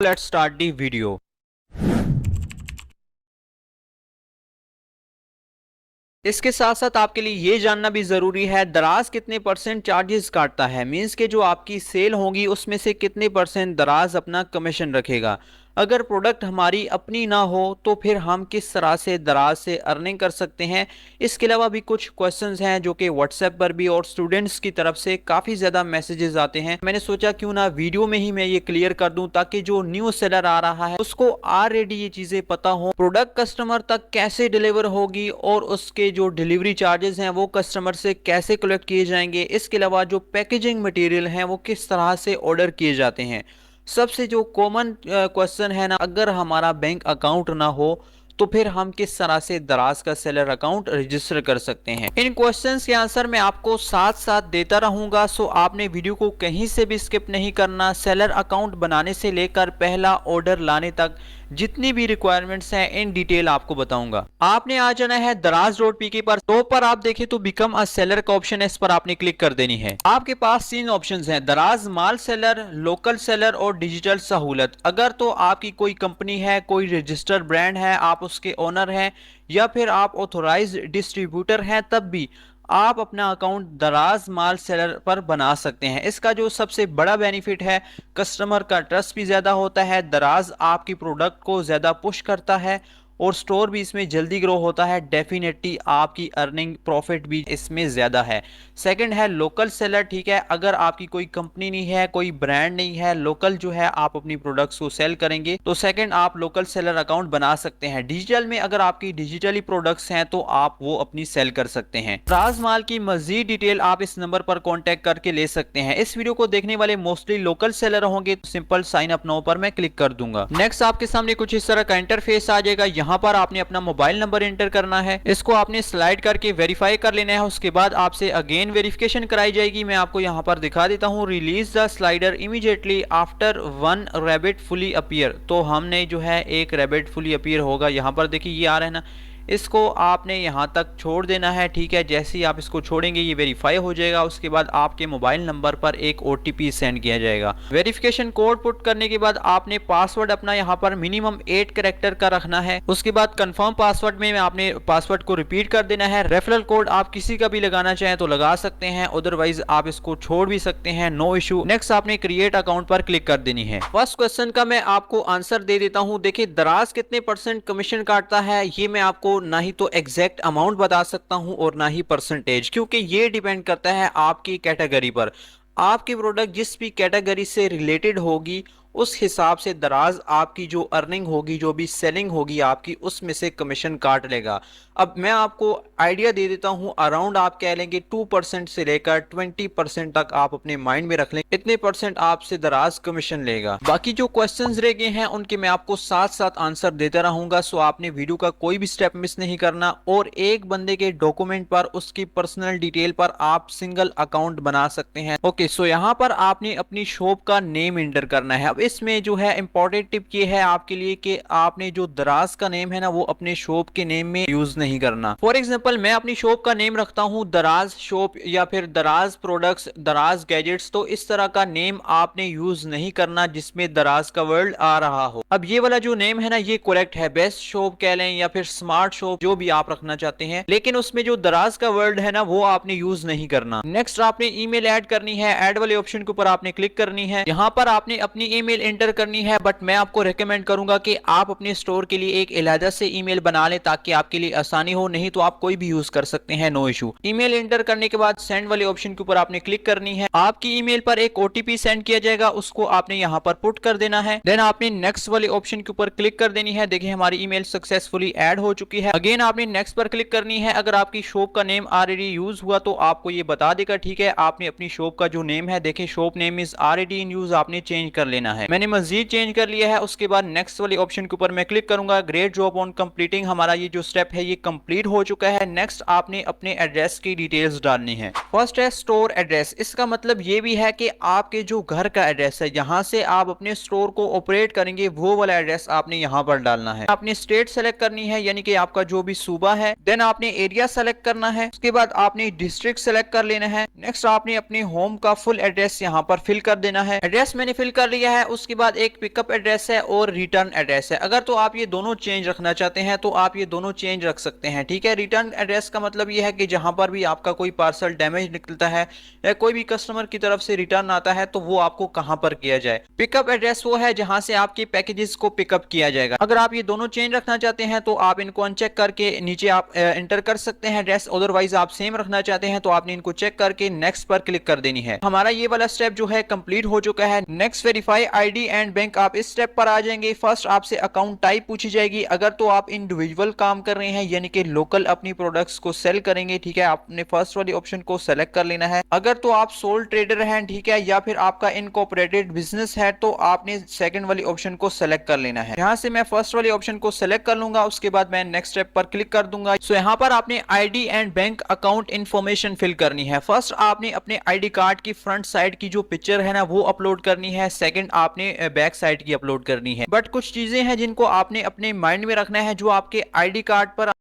Let's start the video. इसके साथ साथ आपके लिए ये जानना भी ज़रूरी है दराज कितने परसेंट चार्जेस काटता है। मींस के जो आपकी सेल होगी उसमें से कितने परसेंट दराज अपना कमीशन रखेगा। अगर प्रोडक्ट हमारी अपनी ना हो तो फिर हम किस तरह से दराज से अर्निंग कर सकते हैं। इसके अलावा भी कुछ क्वेश्चंस हैं जो कि व्हाट्सएप पर भी और स्टूडेंट्स की तरफ से काफ़ी ज़्यादा मैसेजेस आते हैं। मैंने सोचा क्यों ना वीडियो में ही मैं ये क्लियर कर दूं ताकि जो न्यू सेलर आ रहा है उसको ऑलरेडी ये चीज़ें पता हो, प्रोडक्ट कस्टमर तक कैसे डिलीवर होगी और उसके जो डिलीवरी चार्जेस हैं वो कस्टमर से कैसे कलेक्ट किए जाएंगे। इसके अलावा जो पैकेजिंग मटेरियल हैं वो किस तरह से ऑर्डर किए जाते हैं। सबसे जो कॉमन क्वेश्चन है ना, अगर हमारा बैंक अकाउंट ना हो तो फिर हम किस तरह से दराज का सेलर अकाउंट रजिस्टर कर सकते हैं। इन क्वेश्चंस के आंसर मैं आपको साथ साथ देता रहूंगा, सो आपने वीडियो को कहीं से भी स्किप नहीं करना। सेलर अकाउंट बनाने से लेकर पहला ऑर्डर लाने तक जितनी भी रिक्वायरमेंट्स हैं इन डिटेल आपको बताऊंगा। आपने आ जाना है daraz.pk पर। टॉप पर आप देखें तो बिकम अ सेलर का ऑप्शन है, इस पर आपने क्लिक कर देनी है। आपके पास 3 ऑप्शंस हैं, दराज माल सेलर, लोकल सेलर और डिजिटल सहूलत। अगर तो आपकी कोई कंपनी है, कोई रजिस्टर्ड ब्रांड है, आप उसके ओनर हैं या फिर आप ऑथोराइज्ड डिस्ट्रीब्यूटर हैं, तब भी आप अपना अकाउंट दराज माल सेलर पर बना सकते हैं। इसका जो सबसे बड़ा बेनिफिट है, कस्टमर का ट्रस्ट भी ज़्यादा होता है, दराज आपकी प्रोडक्ट को ज़्यादा पुश करता है और स्टोर भी इसमें जल्दी ग्रो होता है। डेफिनेटली आपकी अर्निंग प्रॉफिट भी इसमें ज़्यादा है। सेकंड है लोकल सेलर। ठीक है, अगर आपकी कोई कंपनी नहीं है, कोई ब्रांड नहीं है, लोकल जो है आप अपनी प्रोडक्ट्स को सेल करेंगे तो सेकंड आप लोकल सेलर अकाउंट बना सकते हैं। डिजिटल में अगर आपकी डिजिटली प्रोडक्ट्स हैं तो आप वो अपनी सेल कर सकते हैं। दराज माल की मजीद डिटेल आप इस नंबर पर कॉन्टेक्ट करके ले सकते हैं। इस वीडियो को देखने वाले मोस्टली लोकल सेलर होंगे तो सिंपल साइन अप नाउ पर मैं क्लिक कर दूंगा। नेक्स्ट आपके सामने कुछ इस तरह का इंटरफेस आ जाएगा। यहाँ पर आपने अपना मोबाइल नंबर एंटर करना है, इसको आपने स्लाइड करके वेरीफाई कर लेना है। उसके बाद आपसे अगेन वेरिफिकेशन कराई जाएगी। मैं आपको यहाँ पर दिखा देता हूँ, release the slider immediately after 1 rabbit fully appear. तो हमने जो है एक रैबिट फुली अपीयर होगा, यहाँ पर देखिए ये आ रहा है ना, इसको आपने यहाँ तक छोड़ देना है। ठीक है, जैसे ही आप इसको छोड़ेंगे ये वेरीफाई हो जाएगा। उसके बाद आपके मोबाइल नंबर पर एक OTP सेंड किया जाएगा। वेरिफिकेशन कोड पुट करने के बाद आपने पासवर्ड अपना यहाँ पर मिनिमम 8 कैरेक्टर का रखना है। उसके बाद कंफर्म पासवर्ड में आपने पासवर्ड को रिपीट कर देना है। रेफरल कोड आप किसी का भी लगाना चाहें तो लगा सकते हैं, अदरवाइज आप इसको छोड़ भी सकते हैं, नो इशू। नेक्स्ट आपने क्रिएट अकाउंट पर क्लिक कर देनी है। फर्स्ट क्वेश्चन का मैं आपको आंसर दे देता हूँ। देखिए दराज कितने परसेंट कमीशन काटता है, ये मैं आपको ना ही तो एग्जैक्ट अमाउंट बता सकता हूं और ना ही परसेंटेज, क्योंकि ये डिपेंड करता है आपकी कैटेगरी पर। आपकी प्रोडक्ट जिस भी कैटेगरी से रिलेटेड होगी उस हिसाब से दराज आपकी जो अर्निंग होगी, जो भी सेलिंग होगी आपकी, उसमें से कमीशन काट लेगा। अब मैं आपको आइडिया दे देता हूं, अराउंड आप कह लेंगे 2% से लेकर 20% तक आप अपने माइंड में रख लें, इतने परसेंट आपसे दराज कमीशन लेगा। बाकी जो क्वेश्चंस रह गए हैं उनके मैं आपको साथ साथ आंसर देता रहूंगा, सो आपने वीडियो का कोई भी स्टेप मिस नहीं करना। और एक बंदे के डॉक्यूमेंट पर, उसकी पर्सनल डिटेल पर आप सिंगल अकाउंट बना सकते हैं। ओके, सो यहाँ पर आपने अपनी शॉप का नेम एंटर करना है। अब इसमें जो है इंपॉर्टेंट टिप ये है आपके लिए कि आपने जो दराज का नेम है ना वो अपने शॉप के नेम में यूज नहीं करना। फॉर एग्जांपल मैं अपनी शॉप का नेम रखता हूं दराज शॉप या फिर दराज प्रोडक्ट्स, दराज गैजेट्स, तो इस तरह का नेम आपने यूज नहीं करना जिसमें दराज का वर्ड आ रहा हो। अब ये वाला जो नेम है ना ये करेक्ट है, बेस्ट शॉप कह लें या फिर स्मार्ट शॉप, जो भी आप रखना चाहते हैं, लेकिन उसमें जो दराज का वर्ड है ना वो आपने यूज नहीं करना। नेक्स्ट आपने ईमेल ऐड करनी है, ऐड वाले ऑप्शन के ऊपर आपने क्लिक करनी है। यहाँ पर आपने अपनी ईमेल एंटर करनी है, बट मैं आपको रेकमेंड करूंगा कि आप अपने स्टोर के लिए एक अलग से ईमेल बना लें ताकि आपके लिए आसानी हो, नहीं तो आप कोई भी यूज कर सकते हैं, नो इशू। ईमेल एंटर करने के बाद सेंड वाले ऑप्शन के ऊपर आपने क्लिक करनी है। आपकी ईमेल पर एक OTP सेंड किया जाएगा, उसको आपने यहाँ पर पुट कर देना है। देन आपने नेक्स्ट वाले ऑप्शन के ऊपर क्लिक कर देनी है। देखिए हमारी ईमेल सक्सेसफुली ऐड हो चुकी है। अगेन आपने नेक्स्ट पर क्लिक करनी है। अगर आपकी शॉप का नेम ऑलरेडी यूज हुआ तो आपको ये बता देगा। ठीक है, आपने अपनी शॉप का जो नेम है, देखिए shop name is already in use, आपने चेंज कर लेना है। मैंने मजीद चेंज कर लिया है। उसके बाद नेक्स्ट वाले ऑप्शन के ऊपर मैं क्लिक करूंगा। ग्रेट जॉब ऑन कंप्लीटिंग, हमारा ये जो स्टेप है ये कंप्लीट हो चुका है। नेक्स्ट आपने अपने एड्रेस की डिटेल्स डालनी है। फर्स्ट है स्टोर एड्रेस। इसका मतलब ये भी है कि आपके जो घर का एड्रेस है, यहाँ से आप अपने स्टोर को ऑपरेट करेंगे, वो वाला एड्रेस आपने यहाँ पर डालना है। आपने स्टेट सेलेक्ट करनी है, यानी कि आपका जो भी सूबा है। देन आपने एरिया सेलेक्ट करना है। उसके बाद आपने डिस्ट्रिक्ट सेलेक्ट कर लेना है। नेक्स्ट आपने अपने होम का फुल एड्रेस यहाँ पर फिल कर देना है। एड्रेस मैंने फिल कर लिया है। उसके बाद एक पिकअप एड्रेस है और रिटर्न एड्रेस है। अगर तो आप ये दोनों चेंज रखना चाहते हैं तो आप ये दोनों चेंज रख सकते हैं, ठीक है। रिटर्न एड्रेस का मतलब ये है कि जहां पर भी आपका कोई पार्सल डैमेज निकलता है या कोई भी कस्टमर की तरफ से रिटर्न आता है तो वो आपको कहां पर किया जाए। पिकअप एड्रेस वो है जहां से आपके पैकेजेस को पिकअप किया जाएगा। अगर आप ये दोनों चेंज रखना चाहते हैं तो आप इनको अनचेक करके नीचे आप एंटर कर सकते हैं एड्रेस, अदरवाइज आप सेम रखना चाहते हैं तो आपने इनको चेक करके नेक्स्ट पर क्लिक कर देनी है। हमारा ये वाला स्टेप जो है कंप्लीट हो चुका है। Next verify ID and bank, आप इस स्टेप पर आ जाएंगे। फर्स्ट आपसे अकाउंट टाइप पूछी जाएगी। अगर तो आप इंडिविजुअल काम कर रहे हैं यानी कि लोकल अपनी प्रोडक्ट्स को सेल करेंगे, ठीक है, आपने फर्स्ट वाली ऑप्शन को सेलेक्ट कर लेना है। अगर तो आप सोल ट्रेडर हैं, ठीक है, या फिर आपका इनकॉर्पोरेटेड बिजनेस है तो आपने सेकंड वाली ऑप्शन को सेलेक्ट कर लेना है। यहाँ से मैं फर्स्ट वाली ऑप्शन को सेलेक्ट कर लूंगा, उसके बाद मैं नेक्स्ट स्टेप पर क्लिक कर दूंगा। सो यहाँ पर आपने ID and bank account information fill करनी है। फर्स्ट आपने अपने आईडी कार्ड की फ्रंट साइड की जो पिक्चर है ना वो अपलोड करनी है। सेकंड आपने बैक साइड की अपलोड करनी है। बट कुछ चीजें हैं जिनको आपने अपने माइंड में रखना है। जो आपके आईडी कार्ड पर